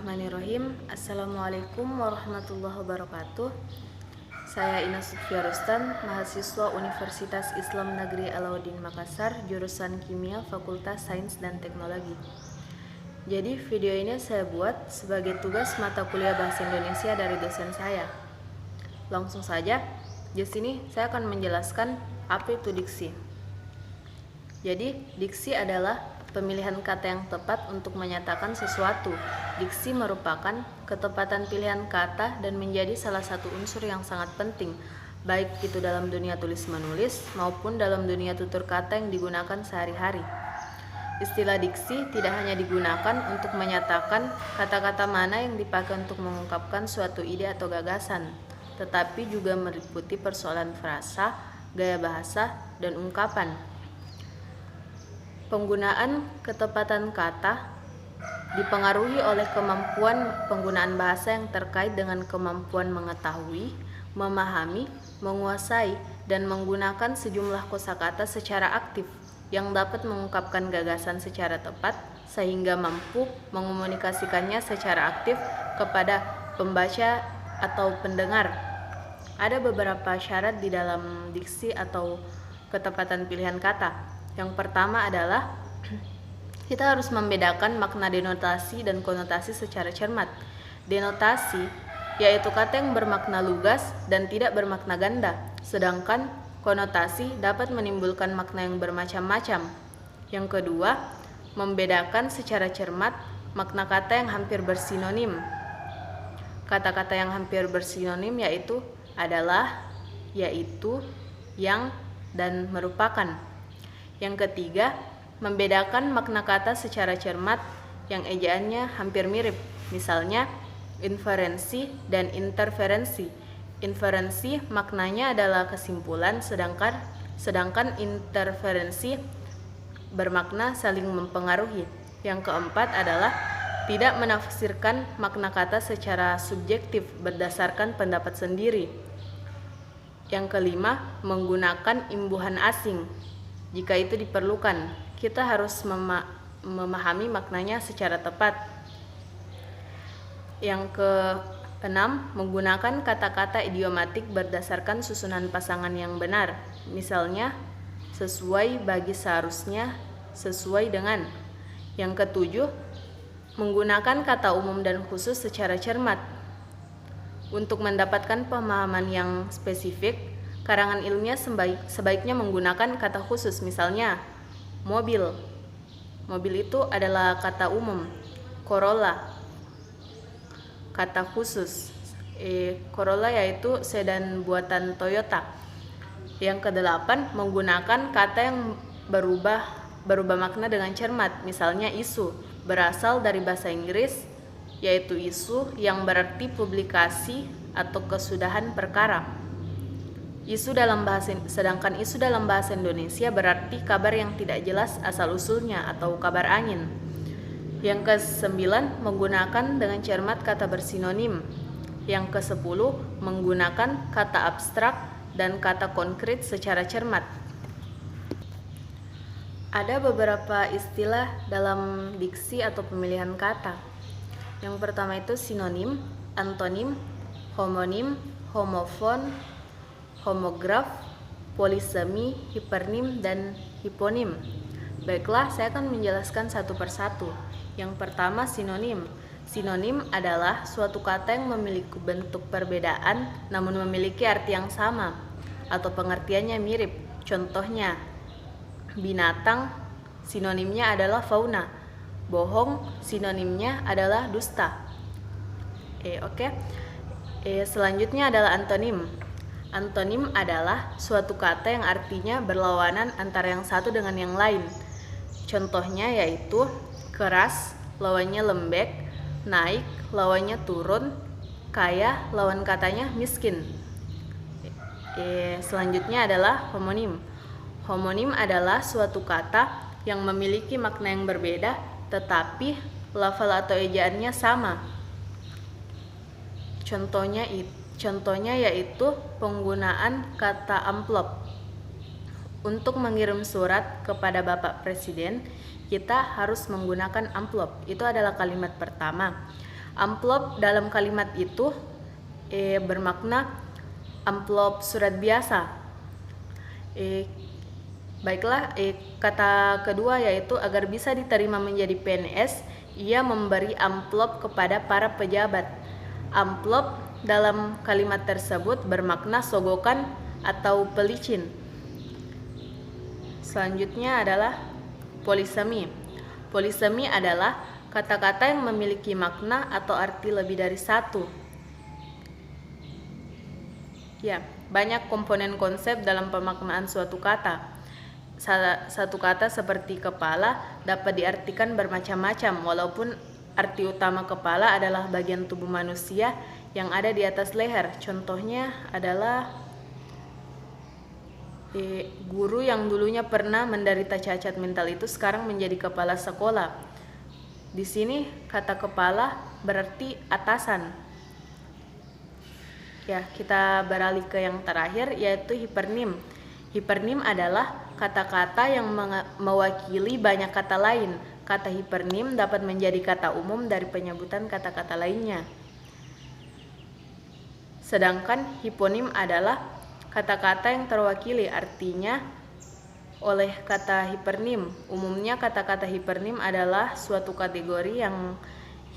Bismillahirrahmanirrahim. Assalamualaikum warahmatullahi wabarakatuh. Saya Ina Sufia Rustan, mahasiswa Universitas Islam Negeri Alauddin Makassar, jurusan Kimia, Fakultas Sains dan Teknologi. Jadi video ini saya buat sebagai tugas mata kuliah Bahasa Indonesia dari dosen saya. Langsung saja, di sini saya akan menjelaskan apa itu diksi. Jadi, diksi adalah pemilihan kata yang tepat untuk menyatakan sesuatu. Diksi merupakan ketepatan pilihan kata dan menjadi salah satu unsur yang sangat penting, baik itu dalam dunia tulis-menulis maupun dalam dunia tutur kata yang digunakan sehari-hari. Istilah diksi tidak hanya digunakan untuk menyatakan kata-kata mana yang dipakai untuk mengungkapkan suatu ide atau gagasan, tetapi juga meliputi persoalan frasa, gaya bahasa, dan ungkapan. Penggunaan ketepatan kata dipengaruhi oleh kemampuan penggunaan bahasa yang terkait dengan kemampuan mengetahui, memahami, menguasai, dan menggunakan sejumlah kosakata secara aktif yang dapat mengungkapkan gagasan secara tepat sehingga mampu mengomunikasikannya secara aktif kepada pembaca atau pendengar. Ada beberapa syarat di dalam diksi atau ketepatan pilihan kata. Yang pertama adalah kita harus membedakan makna denotasi dan konotasi secara cermat. Denotasi yaitu kata yang bermakna lugas dan tidak bermakna ganda, sedangkan konotasi dapat menimbulkan makna yang bermacam-macam. Yang kedua, membedakan secara cermat makna kata yang hampir bersinonim. Kata-kata yang hampir bersinonim yaitu adalah, yaitu, yang, dan merupakan. Yang ketiga, membedakan makna kata secara cermat yang ejaannya hampir mirip. Misalnya, inferensi dan interferensi. Inferensi maknanya adalah kesimpulan, sedangkan interferensi bermakna saling mempengaruhi. Yang keempat adalah tidak menafsirkan makna kata secara subjektif berdasarkan pendapat sendiri. Yang kelima, menggunakan imbuhan asing. Jika itu diperlukan, kita harus memahami maknanya secara tepat. Yang keenam, menggunakan kata-kata idiomatik berdasarkan susunan pasangan yang benar. Misalnya, sesuai, bagi, seharusnya, sesuai dengan. Yang ketujuh, menggunakan kata umum dan khusus secara cermat. Untuk mendapatkan pemahaman yang spesifik, karangan ilmiah sebaiknya menggunakan kata khusus, misalnya mobil. Mobil itu adalah kata umum. Corolla, kata khusus. Corolla yaitu sedan buatan Toyota. Yang kedelapan, menggunakan kata yang berubah makna dengan cermat, misalnya isu, berasal dari bahasa Inggris, yaitu isu yang berarti publikasi atau kesudahan perkara. Sedangkan isu dalam bahasa Indonesia berarti kabar yang tidak jelas asal-usulnya atau kabar angin. Yang ke-9, menggunakan dengan cermat kata bersinonim. Yang ke-10, menggunakan kata abstrak dan kata konkret secara cermat. Ada beberapa istilah dalam diksi atau pemilihan kata. Yang pertama itu sinonim, antonim, homonim, homofon, homograf, polisemi, hipernim, dan hiponim. Baiklah, saya akan menjelaskan satu persatu. Yang pertama, sinonim. Sinonim adalah suatu kata yang memiliki bentuk perbedaan namun memiliki arti yang sama atau pengertiannya mirip. Contohnya, binatang sinonimnya adalah fauna. Bohong sinonimnya adalah dusta. Selanjutnya adalah antonim. Antonim adalah suatu kata yang artinya berlawanan antara yang satu dengan yang lain. Contohnya yaitu keras lawannya lembek, naik lawannya turun, kaya lawan katanya miskin. Selanjutnya adalah homonim. Homonim adalah suatu kata yang memiliki makna yang berbeda tetapi lafal atau ejaannya sama. Contohnya yaitu penggunaan kata amplop. Untuk mengirim surat kepada Bapak Presiden, kita harus menggunakan amplop. Itu adalah kalimat pertama. Amplop dalam kalimat itu bermakna amplop surat biasa. Baiklah, kata kedua yaitu agar bisa diterima menjadi PNS, ia memberi amplop kepada para pejabat. Amplop dalam kalimat tersebut bermakna sogokan atau pelicin. Selanjutnya adalah polisemi. Polisemi adalah kata-kata yang memiliki makna atau arti lebih dari satu. Ya, banyak komponen konsep dalam pemaknaan suatu kata. Satu kata seperti kepala dapat diartikan bermacam-macam, walaupun arti utama kepala adalah bagian tubuh manusia yang ada di atas leher. Contohnya adalah guru yang dulunya pernah menderita cacat mental itu sekarang menjadi kepala sekolah. Di sini kata kepala berarti atasan. Ya, kita beralih ke yang terakhir yaitu hipernim. Hipernim adalah kata-kata yang mewakili banyak kata lain. Kata hipernim dapat menjadi kata umum dari penyebutan kata-kata lainnya. Sedangkan hiponim adalah kata-kata yang terwakili artinya oleh kata hipernim. Umumnya kata-kata hipernim adalah suatu kategori yang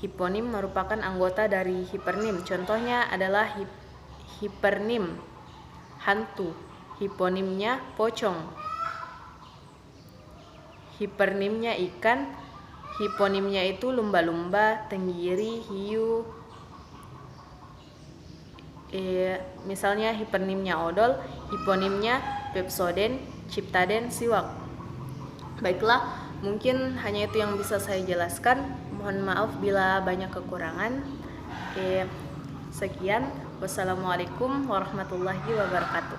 hiponim merupakan anggota dari hipernim. Contohnya adalah hipernim hantu, hiponimnya pocong, hipernimnya ikan, hiponimnya itu lumba-lumba, tenggiri, hiu. Misalnya hipernimnya odol, hiponimnya pepsoden, ciptaden, siwak. Baiklah, mungkin hanya itu yang bisa saya jelaskan. Mohon maaf bila banyak kekurangan. Sekian. Wassalamualaikum warahmatullahi wabarakatuh.